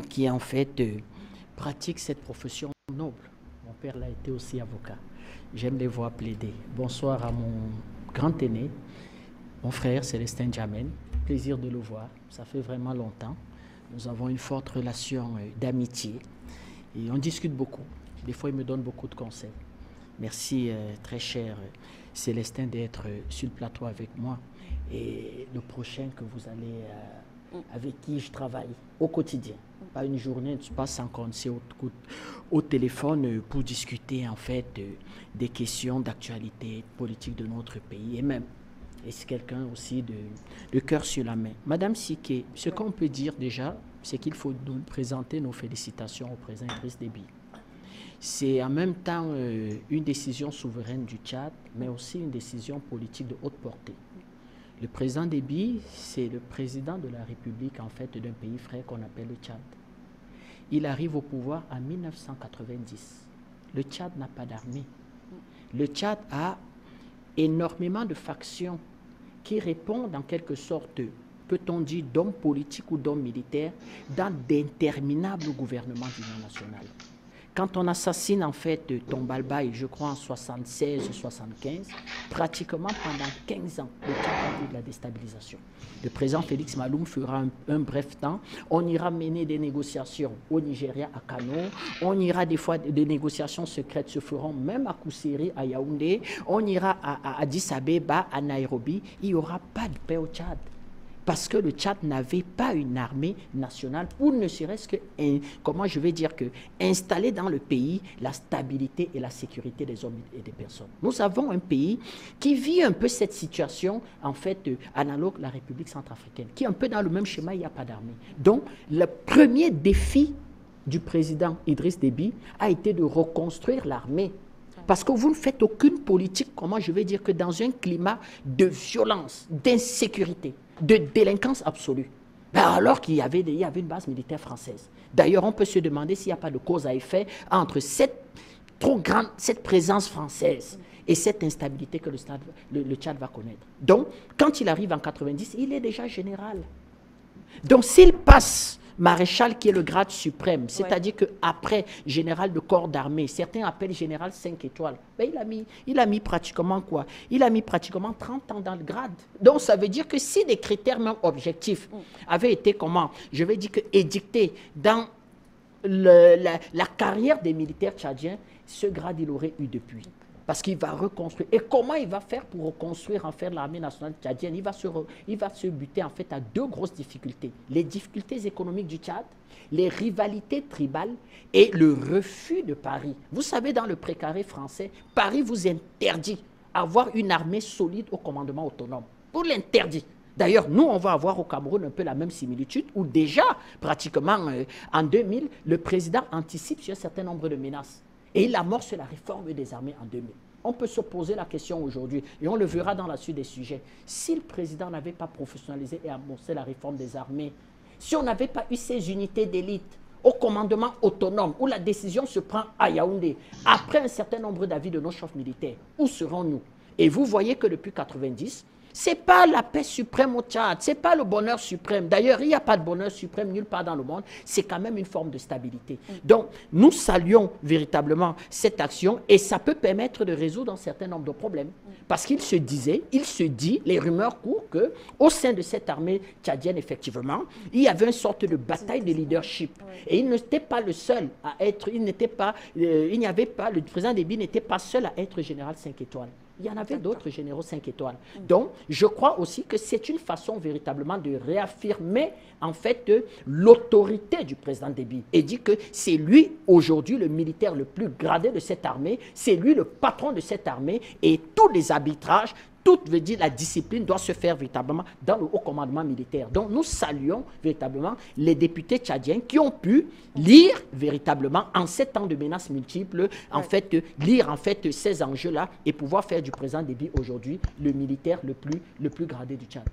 qui en fait pratique cette profession noble. Mon père l'a été aussi avocat. J'aime les voir plaider. Bonsoir à mon grand aîné, mon frère Célestin Djamène. Plaisir de le voir. Ça fait vraiment longtemps. Nous avons une forte relation d'amitié et on discute beaucoup. Des fois, il me donne beaucoup de conseils. Merci, très cher Célestin, d'être sur le plateau avec moi. Et le prochain que vous allez, avec qui je travaille au quotidien. Pas une journée, tu passes sans compter au téléphone pour discuter en fait des questions d'actualité politique de notre pays et même. Et c'est quelqu'un aussi de cœur sur la main. Madame Siké, ce qu'on peut dire déjà, c'est qu'il faut nous présenter nos félicitations au président Idriss Déby. C'est en même temps une décision souveraine du Tchad, mais aussi une décision politique de haute portée. Le président Déby, c'est le président de la République en fait d'un pays frère qu'on appelle le Tchad. Il arrive au pouvoir en 1990. Le Tchad n'a pas d'armée. Le Tchad a énormément de factions qui répondent en quelque sorte, peut-on dire, d'hommes politiques ou d'hommes militaires dans d'interminables gouvernements d'union nationale. Quand on assassine en fait Tombalbaye, je crois en 76 ou 75, pratiquement pendant 15 ans, le Tchad a vu de la déstabilisation. Le président Félix Maloum fera un bref temps. On ira mener des négociations au Nigeria, à Kano. On ira des fois, des négociations secrètes se feront même à Koussiri, à Yaoundé. On ira à Addis Abeba, à Nairobi. Il n'y aura pas de paix au Tchad. Parce que le Tchad n'avait pas une armée nationale ou ne serait-ce que, comment je vais dire que, installer dans le pays la stabilité et la sécurité des hommes et des personnes. Nous avons un pays qui vit un peu cette situation, en fait, analogue à la République centrafricaine, qui est un peu dans le même schéma, il n'y a pas d'armée. Donc, le premier défi du président Idriss Déby a été de reconstruire l'armée. Parce que vous ne faites aucune politique, comment je vais dire, que dans un climat de violence, d'insécurité, de délinquance absolue. Ben alors qu'il y avait une base militaire française. D'ailleurs, on peut se demander s'il n'y a pas de cause à effet entre cette présence française et cette instabilité que le Tchad va connaître. Donc, quand il arrive en 90, il est déjà général. Donc, s'il passe maréchal qui est le grade suprême, c'est-à-dire qu'après général de corps d'armée, certains appellent général 5 étoiles, ben il a mis pratiquement quoi? Il a mis pratiquement 30 ans dans le grade. Donc ça veut dire que si des critères même objectifs avaient été, comment, je vais dire que édictés dans la carrière des militaires tchadiens, ce grade il aurait eu depuis. Parce qu'il va reconstruire. Et comment il va faire pour reconstruire en fait l'armée nationale tchadienne? Il va se buter en fait à deux grosses difficultés. Les difficultés économiques du Tchad, les rivalités tribales et le refus de Paris. Vous savez, dans le précaré français, Paris vous interdit d'avoir une armée solide au commandement autonome. Vous l'interdit. D'ailleurs, nous, on va avoir au Cameroun un peu la même similitude où déjà, pratiquement en 2000, le président anticipe sur un certain nombre de menaces. Et il amorce la réforme des armées en 2000. On peut se poser la question aujourd'hui, et on le verra dans la suite des sujets. Si le président n'avait pas professionnalisé et amorcé la réforme des armées, si on n'avait pas eu ces unités d'élite au commandement autonome, où la décision se prend à Yaoundé, après un certain nombre d'avis de nos chefs militaires, où serons-nous? Et vous voyez que depuis 1990, ce n'est pas la paix suprême au Tchad, ce n'est pas le bonheur suprême. D'ailleurs, il n'y a pas de bonheur suprême nulle part dans le monde. C'est quand même une forme de stabilité. Donc, nous saluons véritablement cette action et ça peut permettre de résoudre un certain nombre de problèmes. Parce qu'il se dit, les rumeurs courent qu'au sein de cette armée tchadienne, effectivement, il y avait une sorte de bataille de leadership. Et il n'était pas le seul à être, le président Déby n'était pas seul à être général 5 étoiles. Il y en avait d'autres généraux 5 étoiles. Donc, je crois aussi que c'est une façon véritablement de réaffirmer en fait l'autorité du président Déby et dit que c'est lui aujourd'hui le militaire le plus gradé de cette armée, c'est lui le patron de cette armée et tous les arbitrages, tout veut dire la discipline doit se faire véritablement dans le haut commandement militaire. Donc nous saluons véritablement les députés tchadiens qui ont pu lire véritablement en 7 ans de menaces multiples, en fait, lire en fait ces enjeux-là et pouvoir faire du président Déby aujourd'hui le militaire le plus gradé du Tchad.